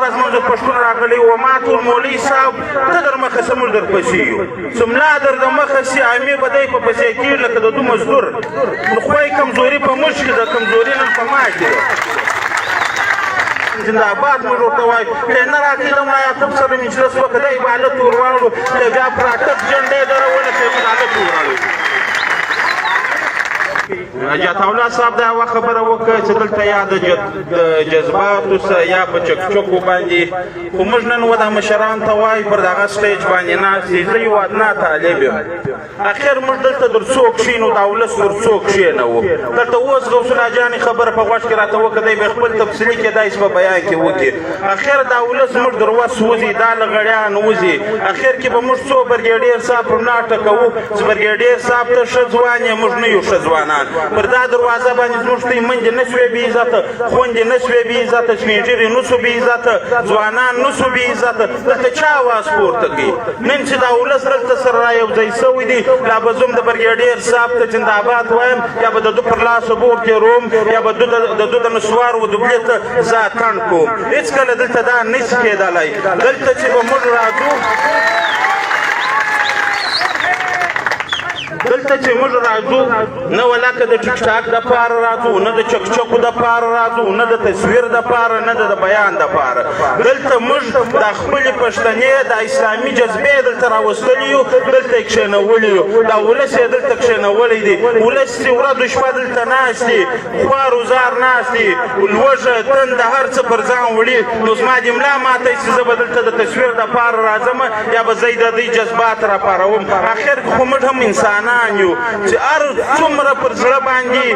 ورځ موږ پښتون راغلی و ما ټول مولوي صاحب ته در مخه څه موږ درپسې یو څه ملا در د مخه سي عامې به دی په پسې کېږي لکه د دو مزدور نو خوی کمزوري په موږ کې ده کمزوري نن په ما کې ده زنده‌باد موږ ورته وایو که نه راکړي د ملا یعقوب سره مجلس وکړه دی به هلته ور واړو بیا پر اټک جنډې درولې که موږ هلته ور واړو حاجت الله صاحب دا یوه خبره وکړه چې دلته یا د جذباتو سره یا په چکچکو باندې خو موږ نن و دا مشران ته وایو پر دغه سټیج باندې ناست دي زه یو ادنا طالب یم اخر موږ دلته در څوک کښېنو دا ولس ور څوک کښېنوو دلته اوس غوث الله جانې خبره په غوږ کې راته وکړه دی به خپل تفصیلي کېدای شي په بیان کې وکړي اخر دا ولس موږ در وس وځي دا له غړیان وځي اخر کې به موږ څو برګېډیر صاحب پر ناټه کوو چې برګېډیر صاحب ته ښه ځوان یې موږ نه یو ښه ځوانان پر دا دروازه باندې زموږ ته میندې نه شوې بې عزته خویندې نه شوې بې عزته سپین ږیري نه شو بې عزته ځوانان نه شو بې عزته دلته چا اواز پورته کوي نن چې دا ولس دلته سره را یو ځای سوی دی لا به زه هم د برګېډیر صاحب ته زنده‌باد وایم یا به د ده پر لاس اوبه ورکې روم یا به د ده د نسوار و دوبلې ته زه اتڼ کوم هېڅکله دلته دا نشي کېدلی دلته چې به موږ راځو دلته چې موږ راځو نه ولکه د ټیک ټاک دپاره راځو نه د چکچکو دپاره راځو نه د تصویر دپاره نه د بیان دپاره دلته موږ د خپلې پښتنې د اسلامي جذبې دلته راوستلي یو دلته یې کښېنولي یو دا ولس یې دلته کښېنولی دی ولس چې ورځ و شپه دلته ناست دي خوار وزار ناست دي لوږه تنده هر څه پر ځان وړي نو زما دې ملا ماتی چې زه به دلته د تصویر دپاره راځم یا به زه د دوی جذبات راپاروم اخر خو موږ هم انسانان یو چې هر څومره پر زړه باندې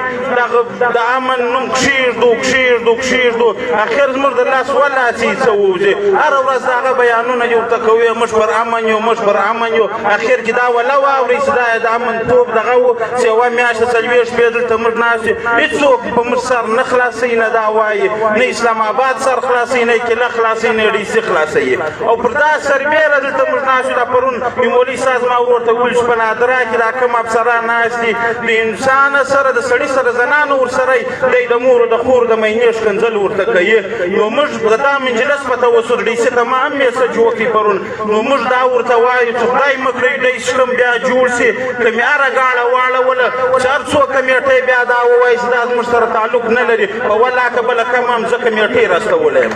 د امن نوم کښېږدو اخر زموږ د لاس ولاسې څه ووځي هره ورځ د هغه بیانونه یې ورته کوي موږ پر امن یو موږ پر امن یو اخر کې دا وله واورئ چې دا د امن توب دغه و چې یوه میاشته څلوېښت شپې دلته موږ ناست یو هېڅوک په موږ سر نه خلاصوي نه دا وایي نه اسلام آباد سر خلاصوي نه کیله خلاصوي نه ډیسي خلاصوي او پر دا سربیره دلته موږ ناست یو دا پرون یو مولوي صاحب زما ورته وویل چې په نادره کې دا کوم افسران ناست دي د انسان سره د سړي سره زنانو ورسره دی د مور د خور د مینې ښکنځل ورته کوي نو موږ د دا مجلس په توسط ډیسي ته ما هم میسج وکړي پرون نو موږ دا ورته وایو چې خدای مه کړئ دی شلم بیا جوړ سي که مې هره غاړه واړوله چې هر څو کمیټۍ بیا دا ووایي چې دا زموږ سره تعلق نه لري په ولا که بله کم هم زه کمیټۍ راستولی یم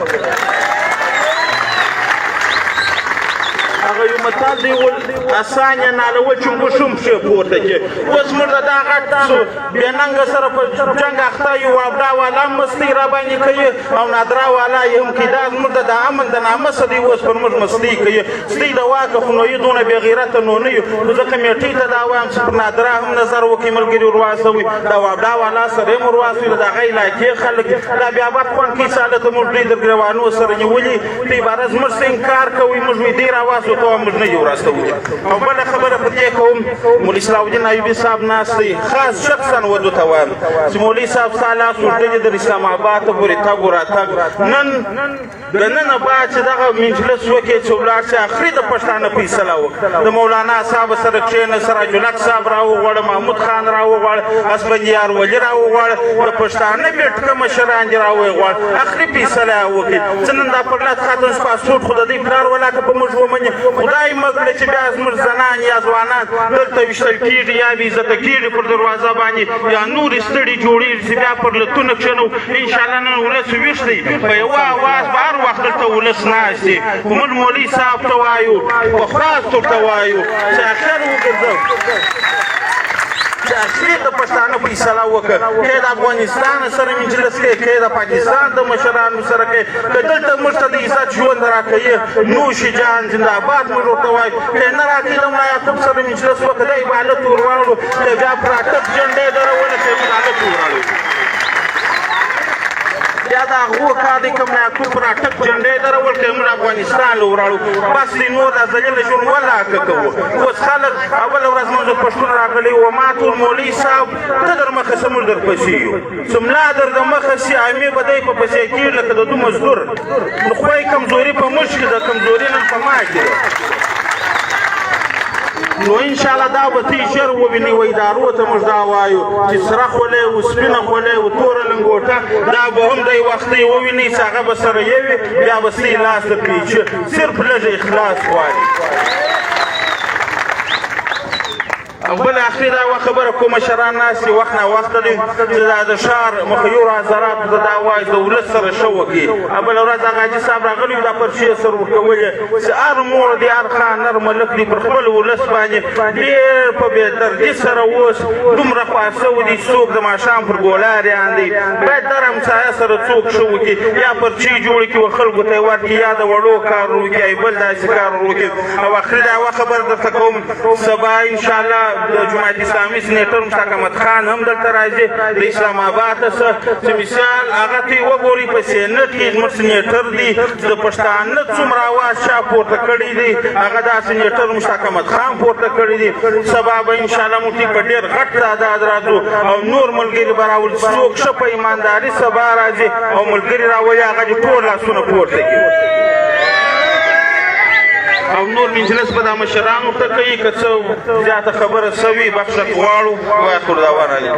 هغه یو متل دی اسان یې نالول چنګوښ هم پښې پورته کړي اوس موږ د دا غټ بې ننګه سره په جنګ اخته یو وابډا والا هم مستۍ راباندې کوي او نادرا والا یې هم کوي دا زموږ د امن د ناموسه دی اوس پر موږ مستۍ کوي ستۍ د واکه خو نو یې دونه بې غیرته نو نه یو نو زه کمیټۍ ته دا وایم چې پر نادرا هم نظر وکړي ملګري ور واستوي دا وابډا والا سره یې هم ور واستوي د هغه علاقې خلک دا بیا بد خوند کوي چې هلته موږ دوی د ګریوانو سره نیولي دوی باره زموږ څه انکار کوي موږ وایي دی راواستو ته موږ نه یو راستولی او بله خبره په دې کوم مولوي صلاح الدین ایوبي صاحب ناست دی خاص شخصا ودو ته وایم چې مولوي صاحب ستا لاس اوږده د اسلام آباد ته پورې تګ و راتګ نن د ننه بعد چې دغه مجلس وکړې چې ولاړ شي اخري د پښتانه فیصله وکړه د مولانا صاحب سره کښېنه سراج الحق صاحب راوغواړه محمود خان راوغواړه اسفندیار ولي راوغواړه د پښتانه بېټکه مشران دې راوغواړه اخري فیصله یې وکړي څه نن دا پرلت خاتون پاسپورټ خو د دوی پلار ولاکه په موږ ومني خدای مه کړی چې بیا زموږ زنان یا ځوانان دلته ویشتل کېږي یا بې عزته کېږي پر دروازه باندې یا نورې ستړي جوړېږي چې بیا پر لتونه کښېنو انشاءالله نن ولس ویښ دی په یوه اواز به هر وخت دلته ولس ناست دی خو موږ مولوي صاحب ته وایو په خاص توګه ته وایو چې اخر وګرځو چې اخري د پښتانه فیصله وکړه که د افغانستان سره مجلس کوي که د پاکستان د مشرانو سره کوي که دلته موږ ته د عزت ژوند راکوي نوش جان زنده‌باد موږ ورته وایو که نه راکوي د ملا یعقوب سره مجلس وکړه دی به هلته ور واړو که بیا پر اټک جنډې درولې که موږ هلته ور واړو یا د هغو کار دی که ملا یعقوب پر اټک جنډې درول که موږ افغانستان له وراړو بس دی نور دا ذلیله ژوند ولاکه کوو اوس خلک اوله ورځ موږ پښتون راغلی و ما ټول مولوي صاحب ته در مخه څه موږ درپسې یو څه ملا در د مخه سي عامې به دی په پسې کېږي لکه د دو مزدور نو خوی کمزوري په موږ کې ده کمزوري نن په ما کې ده نو ان شاء الله دا به تی ژر وویني و ادارو ته موږ دا وایو چې سره خولۍ و سپینه خولۍ و توره لنګوټه دا به هم دی وختي وویني چې هغه به سره یوي بیا به ستاسې لاس ته کړي چې صرف لږ اخلاص غواړي او بل اخري دا یوه خبره کوم مشران ناست دي وخت ناوخته دي چې دا د ښار مخیورو حضراتو ته دا وایي د ولس سره ښه وکړي بله ورځ هغه حاجي صاحب راغلي دا پرچې سر ورکولې چې هر مور دی هر خان هر ملک دی پر خپل ولس باندې ډېر په بېدردي سره اوس دومره پاسه دي څوک د ماښام پر ګولاریان دي باید در همسایه سره څوک ښه وکړي یا پرچې جوړې کړي و خلکو ته یې ورکړي یا د وړو کار وکړي یا بل داسې کار وکړي او اخري دا یوه خبره درته کوم سبا انشاءالله د جماعت اسلامي سینیټر مشتاق احمد خان هم دلته راځي د اسلام آباد څخه چې مثال هغه ته یې وګورئ په سینټ کې زموږ سینیټر دي د پښتانه څومره اواز چا پورته کړی دی هغه دا سینیټر مشتاق احمد خان پورته کړی دی سبا به انشاءالله موږ په ډېر غټ تعداد راځو او نور ملګري به راولي څوک ښه په ایمانداري سبا راځي او ملګري راولي هغه دې ټول لاسونه پورته کړي او نور مجلس به دا مشرانو ته کوي که څه زیاته خبره سوي بخښه غواړو واخر دعوانا